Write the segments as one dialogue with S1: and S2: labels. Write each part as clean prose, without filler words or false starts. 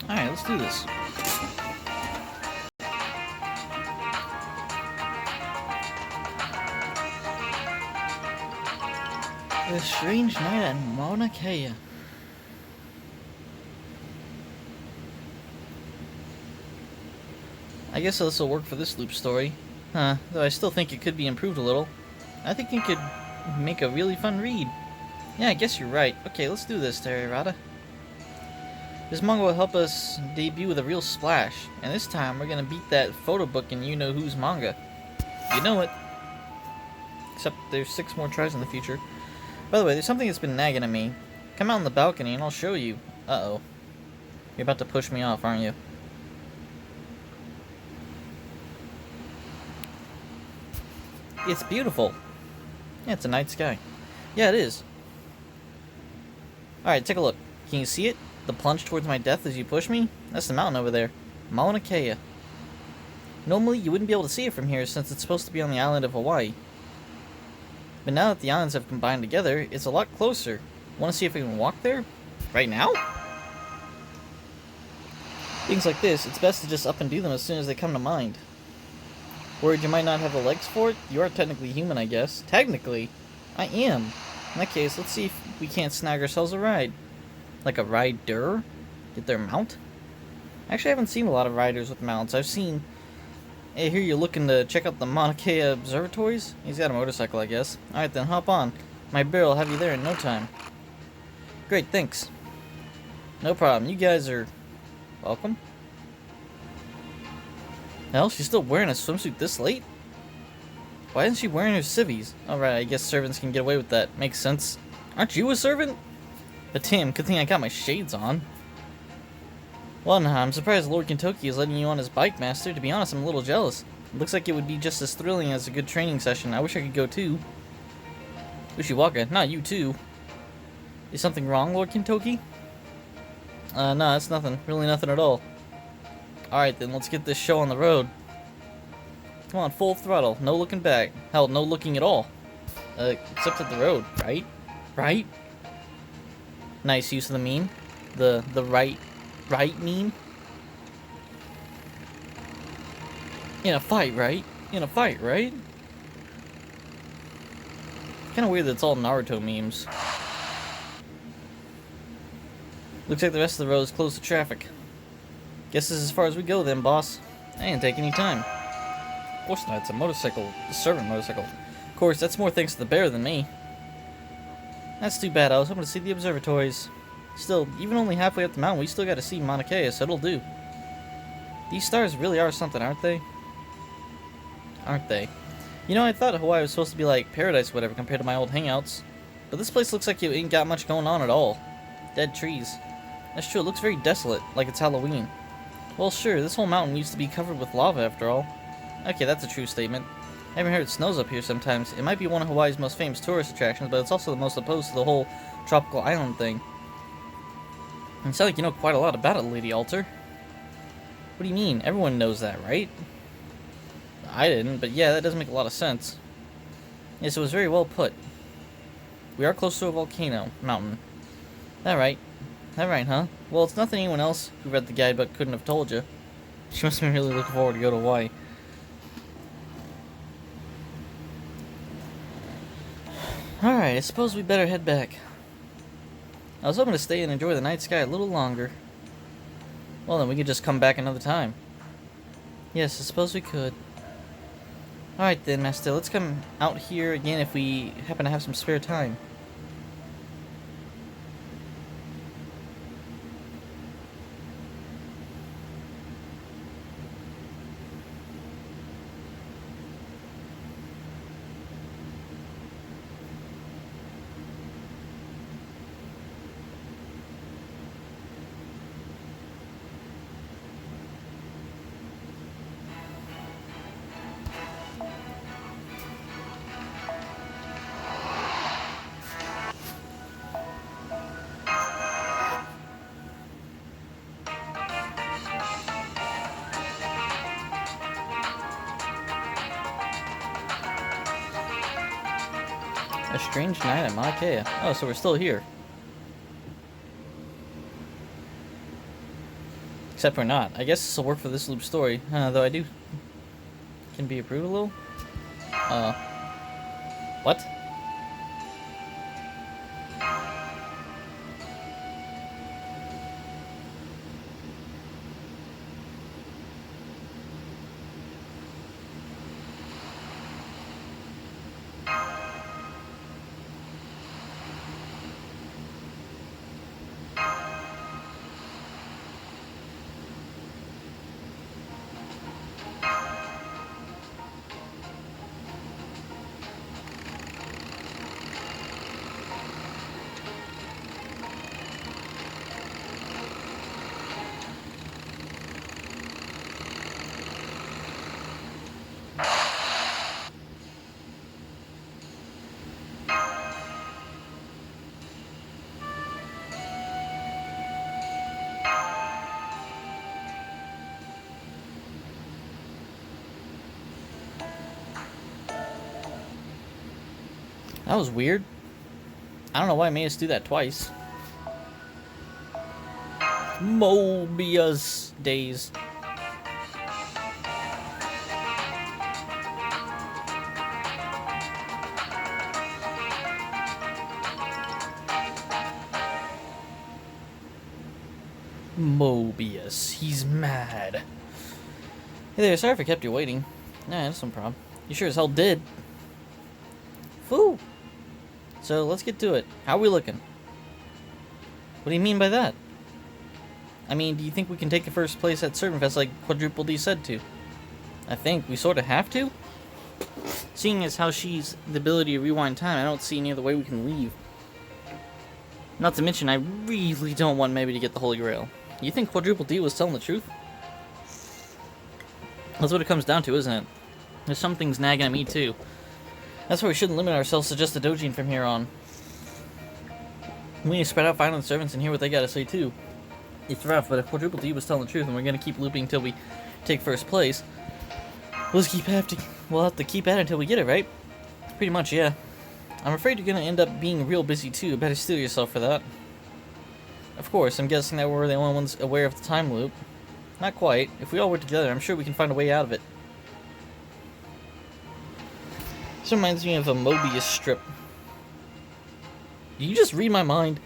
S1: Alright, let's do this. A strange night at Mauna. I guess this will work for this loop story. Huh, though I still think it could be improved a little. I think it could make a really fun read. Yeah, I guess you're right. Okay, let's do this, Terry. This manga will help us debut with a real splash, and this time we're gonna beat that photo book in You Know Who's manga. You know it. Except there's 6 more tries in the future. By the way, there's something that's been nagging at me. Come out on the balcony and I'll show you. Uh-oh. You're about to push me off, aren't you? It's beautiful. Yeah, it's a night sky. Yeah, it is. Alright, take a look. Can you see it? The plunge towards my death as you push me? That's the mountain over there. Mauna. Normally, you wouldn't be able to see it from here since it's supposed to be on the island of Hawaii. But now that the islands have combined together, it's a lot closer. Want to see if we can walk there? Right now? Things like this, it's best to just up and do them as soon as they come to mind. Worried you might not have the legs for it? You are technically human, I guess. Technically? I am. In that case, let's see if we can't snag ourselves a ride. Like a rider? Get their mount? Actually, I haven't seen a lot of riders with mounts. I've seen... Hey, here you're looking to check out the Mauna observatories? He's got a motorcycle, I guess. Alright then, hop on. My bear will have you there in no time. Great, thanks. No problem. You guys are... welcome? Hell, she's still wearing a swimsuit this late? Why isn't she wearing her civvies? Alright, I guess servants can get away with that. Makes sense. Aren't you a servant? But Tim, good thing I got my shades on. Well, nah, I'm surprised Lord Kentucky is letting you on his bike, Master. To be honest, I'm a little jealous. It looks like it would be just as thrilling as a good training session. I wish I could go too. Ushiwaka, not you too. Is something wrong, Lord Kentucky? No, that's nothing. Really nothing at all. Alright then, let's get this show on the road. Come on, full throttle. No looking back. Hell, no looking at all. Except at the road, right? Right? Nice use of the meme. The right meme. In a fight, right? In a fight, right? Kinda weird that it's all Naruto memes. Looks like the rest of the road is closed to traffic. Guess this is as far as we go then, boss. I didn't take any time. Of course not, it's a motorcycle. A servant motorcycle. Of course, that's more thanks to the bear than me. That's too bad, I was hoping to see the observatories. Still, even only halfway up the mountain, we still gotta see Mauna Kea, so it'll do. These stars really are something, aren't they? Aren't they? You know, I thought Hawaii was supposed to be like paradise or whatever compared to my old hangouts. But this place looks like it ain't got much going on at all. Dead trees. That's true, it looks very desolate, like it's Halloween. Well, sure, this whole mountain used to be covered with lava after all. Okay, that's a true statement. I haven't heard it snows up here sometimes. It might be one of Hawaii's most famous tourist attractions, but it's also the most opposed to the whole tropical island thing. You sound like you know quite a lot about it, Lady Alter. What do you mean? Everyone knows that, right? I didn't, but yeah, that does make a lot of sense. Yes, it was very well put. We are close to a volcano mountain. That right. That right, huh? Well, it's nothing anyone else who read the guidebook couldn't have told you. She must have been really looking forward to go to Hawaii. Alright, I suppose we better head back. I was hoping to stay and enjoy the night sky a little longer. Well, then we could just come back another time. Yes, I suppose we could. Alright then, Master, let's come out here again if we happen to have some spare time. A strange night at Mauna Kea. Oh, so we're still here. Except we're not. I guess this will work for this loop story. Though I do... Can be approved a little? What? That was weird. I don't know why it made us do that twice. Mobius days. Mobius, he's mad. Hey there, sorry if I kept you waiting. Nah, that's no problem. You sure as hell did. Foo! So, let's get to it. How are we looking? What do you mean by that? I mean, do you think we can take the first place at ServantFes like Quadruple D said to? I think we sort of have to. Seeing as how she's the ability to rewind time, I don't see any other way we can leave. Not to mention, I really don't want maybe to get the Holy Grail. You think Quadruple D was telling the truth? That's what it comes down to, isn't it? There's some things nagging at me too. That's why we shouldn't limit ourselves to just the Dojin from here on. We need to spread out, find the servants, and hear what they gotta say too. It's rough, but if Quadruple D was telling the truth, and we're gonna keep looping until we take first place, we'll have to keep at it until we get it, right? Pretty much, yeah. I'm afraid you're gonna end up being real busy too. Better steel yourself for that. Of course, I'm guessing that we're the only ones aware of the time loop. Not quite. If we all work together, I'm sure we can find a way out of it. This reminds me of a Mobius strip. Did you just read my mind?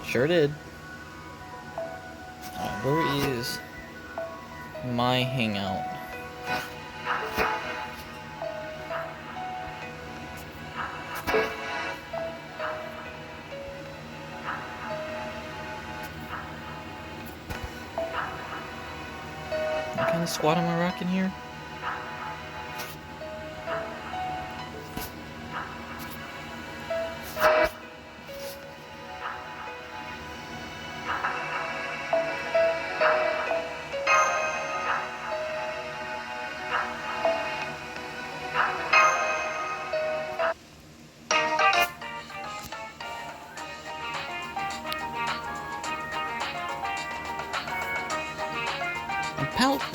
S1: Sure did. Alright, where is my hangout? What kind of squad am I rocking here?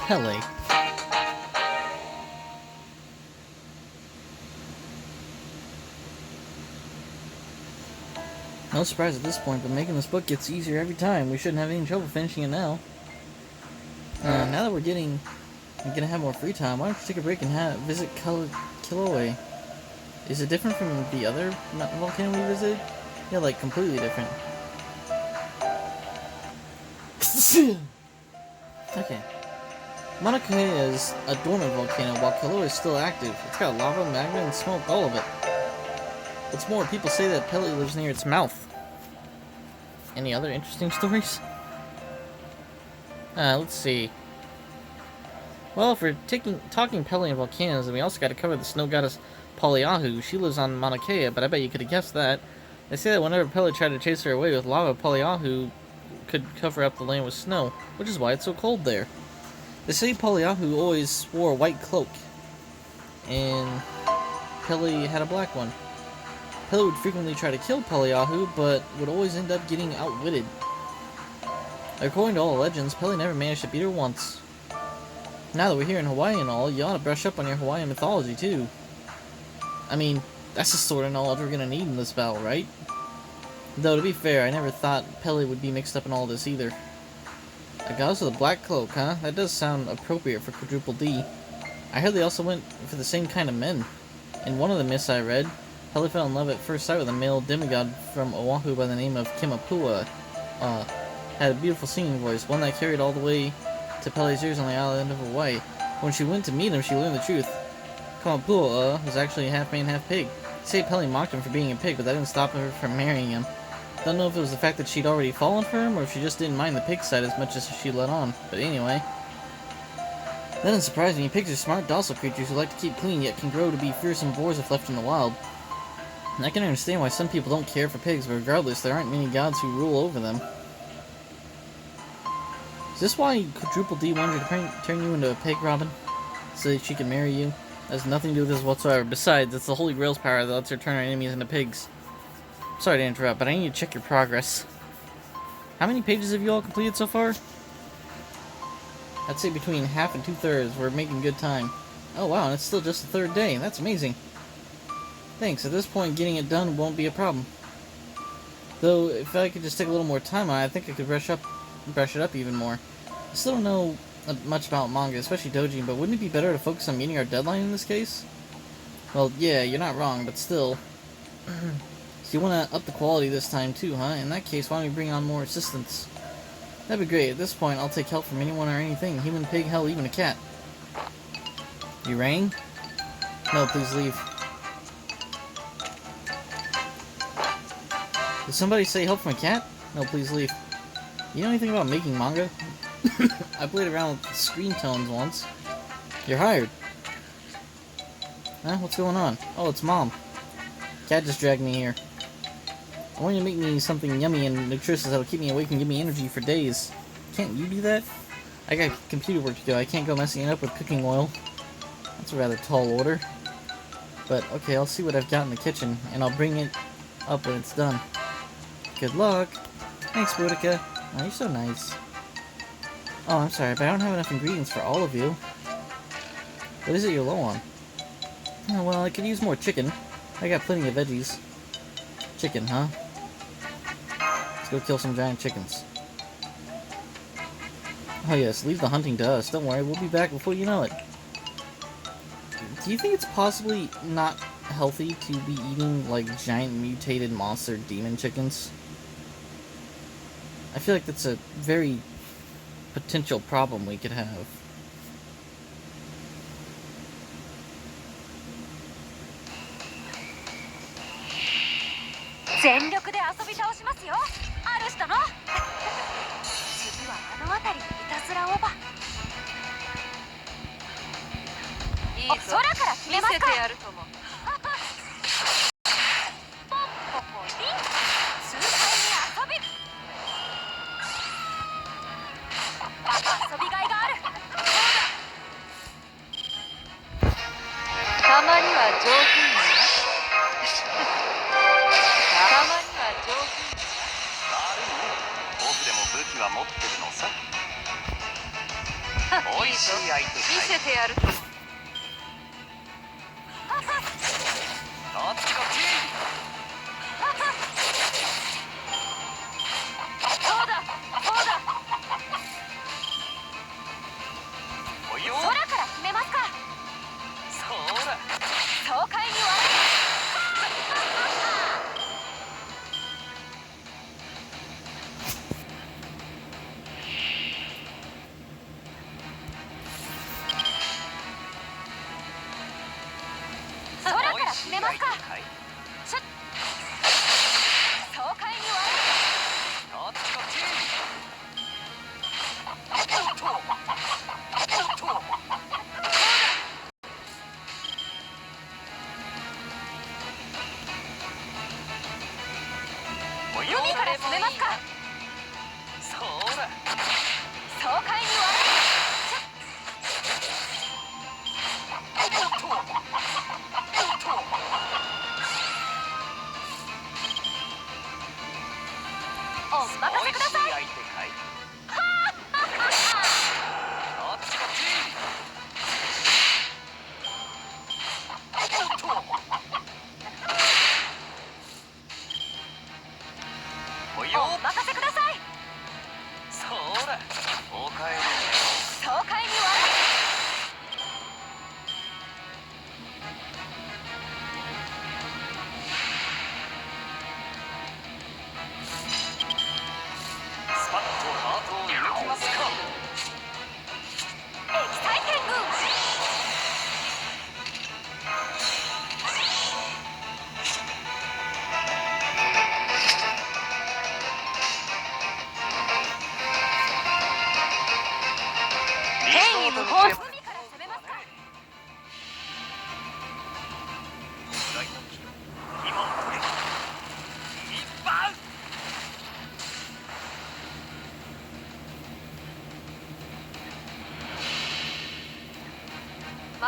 S1: Pele. No surprise at this point, but making this book gets easier every time. We shouldn't have any trouble finishing it now. Now that we're gonna have more free time, why don't you take a break and visit Kilauea? Is it different from the other mountain volcano we visited? Yeah, like completely different. Okay. Mauna Kea is a dormant volcano, while Kilauea is still active. It's got lava, magma, and smoke, all of it. What's more, people say that Pele lives near its mouth. Any other interesting stories? Let's see. Well, if we're talking Pele and volcanoes, then we also gotta cover the snow goddess Poliahu. She lives on Mauna Kea, but I bet you could have guessed that. They say that whenever Pele tried to chase her away with lava, Poliahu could cover up the land with snow, which is why it's so cold there. They say Poliahu always wore a white cloak, and Pele had a black one. Pele would frequently try to kill Poliahu, but would always end up getting outwitted. According to all the legends, Pele never managed to beat her once. Now that we're here in Hawaii and all, you ought to brush up on your Hawaiian mythology too. I mean, That's the sort of knowledge we're gonna need in this battle, right? Though, to be fair, I never thought Pele would be mixed up in all this either. A goddess with a black cloak, huh? That does sound appropriate for Quadruple D. I heard they also went for the same kind of men. In one of the myths I read, Pele fell in love at first sight with a male demigod from Oahu by the name of Kimapua. Had a beautiful singing voice, one that carried all the way to Pele's ears on the island of Hawaii. When she went to meet him, she learned the truth. Kimapua was actually half man, half pig. They say Pele mocked him for being a pig, but that didn't stop her from marrying him. Don't know if it was the fact that she'd already fallen for him, or if she just didn't mind the pig side as much as she let on. But anyway. That doesn't surprise me. Pigs are smart, docile creatures who like to keep clean, yet can grow to be fearsome boars if left in the wild. And I can understand why some people don't care for pigs, but regardless, there aren't many gods who rule over them. Is this why Quadruple D wanted to turn you into a pig, Robin? So that she can marry you? That has nothing to do with this whatsoever. Besides, it's the Holy Grail's power that lets her turn her enemies into pigs. Sorry to interrupt, but I need to check your progress. How many pages have you all completed so far? I'd say between half and 2/3. We're making good time. Oh wow, and it's still just the 3rd day. That's amazing. Thanks. At this point, getting it done won't be a problem. Though, if I could just take a little more time on it, I think I could brush it up even more. I still don't know much about manga, especially doujin, but wouldn't it be better to focus on meeting our deadline in this case? Well, yeah, you're not wrong, but still. So you want to up the quality this time too, huh? In that case, why don't we bring on more assistants? That'd be great. At this point, I'll take help from anyone or anything. Human, pig, hell, even a cat. You rang? No, please leave. Did somebody say help from a cat? No, please leave. You know anything about making manga? I played around with screen tones once. You're hired. Huh? What's going on? Oh, it's Mom. Cat just dragged me here. I want you to make me something yummy and nutritious that'll keep me awake and give me energy for days. Can't you do that? I got computer work to do. I can't go messing it up with cooking oil. That's a rather tall order. But, okay, I'll see what I've got in the kitchen, and I'll bring it up when it's done. Good luck. Thanks, Boudica. Oh, you're so nice. Oh, I'm sorry, but I don't have enough ingredients for all of you. What is it you're low on? Oh, well, I could use more chicken. I got plenty of veggies. Chicken, huh? Let's go kill some giant chickens. Oh yes, leave the hunting to us. Don't worry, we'll be back before you know it. Do you think it's possibly not healthy to be eating, like, giant mutated monster demon chickens? I feel like that's a very potential problem we could have.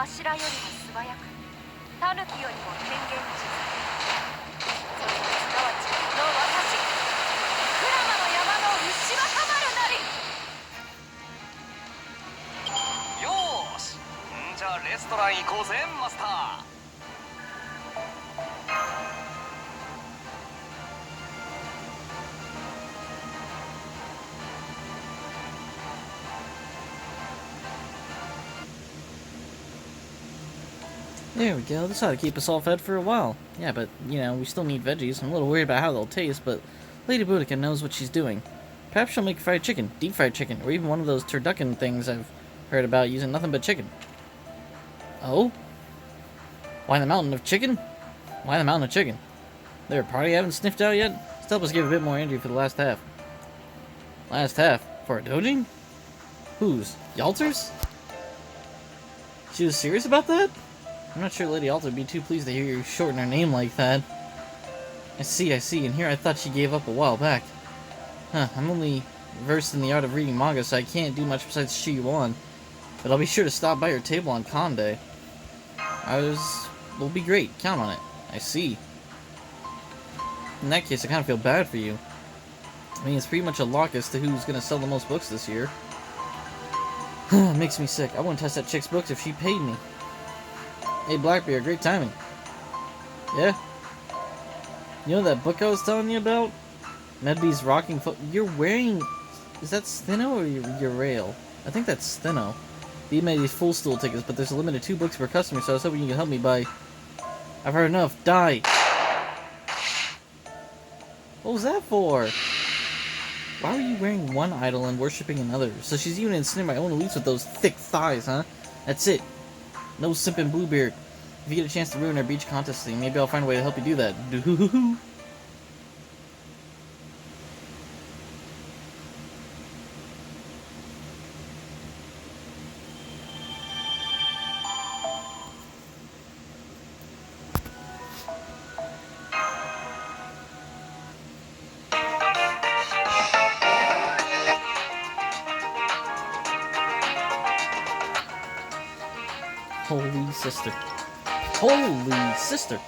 S2: 柱よりも素早く、タヌキよりも変幻自在。それがすなわちこの私、鞍馬の山の牛若丸なり。
S3: よーし、じゃあレストラン行こうぜマスター。
S1: There we go. This ought to keep us all fed for a while. Yeah, but, you know, we still need veggies. I'm a little worried about how they'll taste, but Lady Boudica knows what she's doing. Perhaps she'll make fried chicken, deep fried chicken, or even one of those turducken things I've heard about using nothing but chicken. Oh? Why the mountain of chicken? Why the mountain of chicken? There a party I haven't sniffed out yet? Let's help us give a bit more energy for the last half. Last half? For a dojin? Whose? Yalter's? She was serious about that? I'm not sure Lady Alta would be too pleased to hear you shorten her name like that. I see, and here I thought she gave up a while back. Huh, I'm only versed in the art of reading manga, so I can't do much besides cheer you on. But I'll be sure to stop by your table on Con Day. Will be great, count on it. I see. In that case, I kind of feel bad for you. I mean, it's pretty much a lock as to who's gonna sell the most books this year. It makes me sick. I wouldn't touch that chick's books if she paid me. Hey, Blackbeard, great timing. Yeah? You know that book I was telling you about? Medby's Rocking Foot. You're wearing... Is that Steno or your rail? I think that's Steno. He made these full stool tickets, but there's a limit of 2 books per customer, so I was hoping you could help me by... I've heard enough. Die! What was that for? Why were you wearing one idol and worshipping another? So she's even ensnaring my own elites with those thick thighs, huh? That's it. No simping Bluebeard. If you get a chance to ruin our beach contest thing, maybe I'll find a way to help you do that. Doo-hoo-hoo-hoo. Holy sister. Holy sister!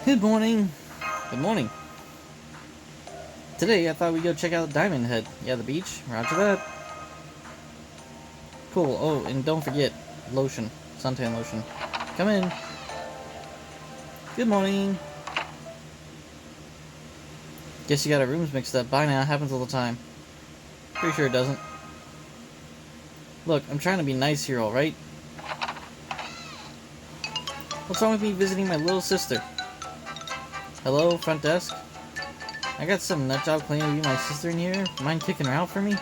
S1: Good morning. Good morning. Today I thought we'd go check out Diamond Head. Yeah, the beach. Roger that. Cool. Oh, and don't forget, lotion. Suntan lotion. Come in. Good morning. Guess you got our rooms mixed up. By now, happens all the time. Pretty sure it doesn't. Look, I'm trying to be nice here, alright? What's wrong with me visiting my little sister? Hello, front desk? I got some nutjob claiming to be my sister in here. Mind kicking her out for me?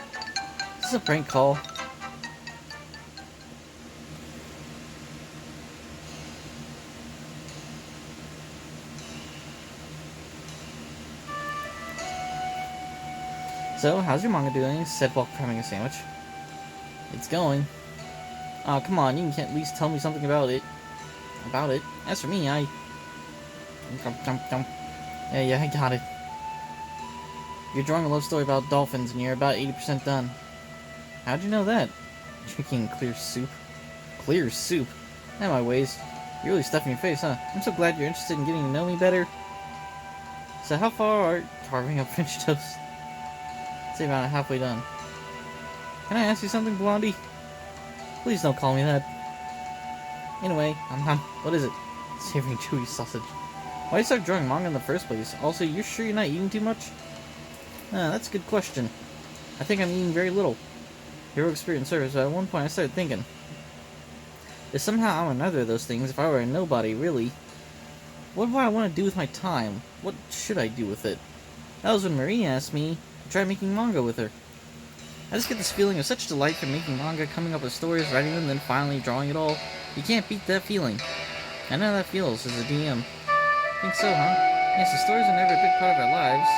S1: This is a prank call. So, how's your manga doing? Said while cramming a sandwich. It's going. Oh, come on, you can at least tell me something about it. As for me, Yeah, I got it. You're drawing a love story about dolphins and you're about 80% done. How'd you know that? Drinking clear soup. Clear soup? Not my ways. You're really stuffing your face, huh? I'm so glad you're interested in getting to know me better. So how far are carving up French toast? Say about halfway done. Can I ask you something, Blondie? Please don't call me that. Anyway, what is it? Savoring chewy sausage. Why did you start drawing manga in the first place? Also, you're sure you're not eating too much? That's a good question. I think I'm eating very little. Heroic spirit and service, but at one point I started thinking. If somehow I'm another of those things, if I were a nobody, really, what do I want to do with my time? What should I do with it? That was when Marie asked me to try making manga with her. I just get this feeling of such delight from making manga, coming up with stories, writing them, then finally drawing it all. You can't beat that feeling. I know how that feels as a DM. Think so, huh? Yes, the stories are never a big part of our lives.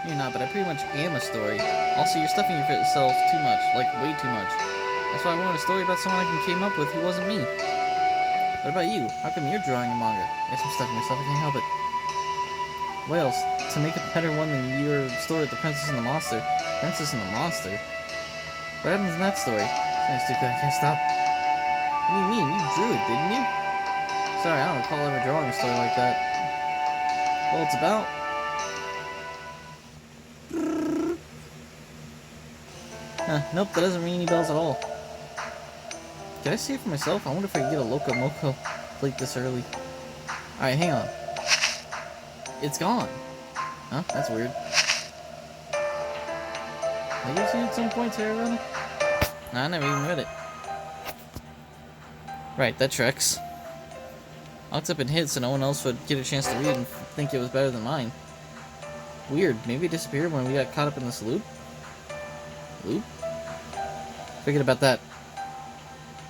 S1: You're not, but I pretty much am a story. Also, you're stuffing yourself too much, like way too much. That's why I wanted a story about someone I came up with who wasn't me. What about you? How come you're drawing a manga? I guess I'm stuck myself, I can't help it. Wales, to make a better one than your story with the Princess and the Monster. Princess and the Monster? What happens in that story? It's too good, I can't stop. What do you mean? You drew it, didn't you? Sorry, I don't recall ever drawing a story like that. Well, it's about... Nope, that doesn't ring any bells at all. Can I see it for myself? I wonder if I can get a Loco Moco plate this early. Alright, hang on. It's gone. Huh? That's weird. Have you seen it at some point, Sarah? Nah, I never even read it. Right, that tracks. I looked up and hid so no one else would get a chance to read and think it was better than mine. Weird. Maybe it disappeared when we got caught up in this loop? Loop? Forget about that.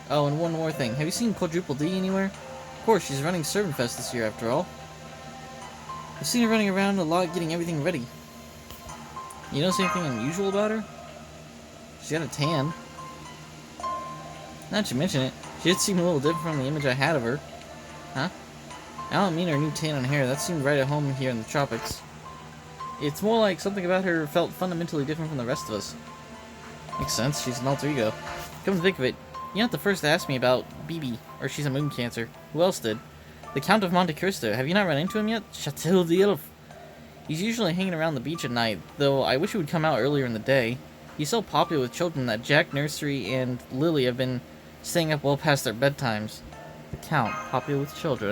S1: Oh, and one more thing. Have you seen Quadruple D anywhere? Of course, she's running ServantFes this year after all. I've seen her running around a lot getting everything ready. You notice anything unusual about her? She's got a tan. Now that you mention it, she did seem a little different from the image I had of her. Huh? I don't mean her new tan on hair, that seemed right at home here in the tropics. It's more like something about her felt fundamentally different from the rest of us. Makes sense, she's an alter ego. Come to think of it, you're not the first to ask me about BB, or she's a moon cancer. Who else did? The Count of Monte Cristo, have you not run into him yet? Chateau d'Elf. He's usually hanging around the beach at night, though I wish he would come out earlier in the day. He's so popular with children that Jack Nursery and Lily have been staying up well past their bedtimes. The Count, popular with children.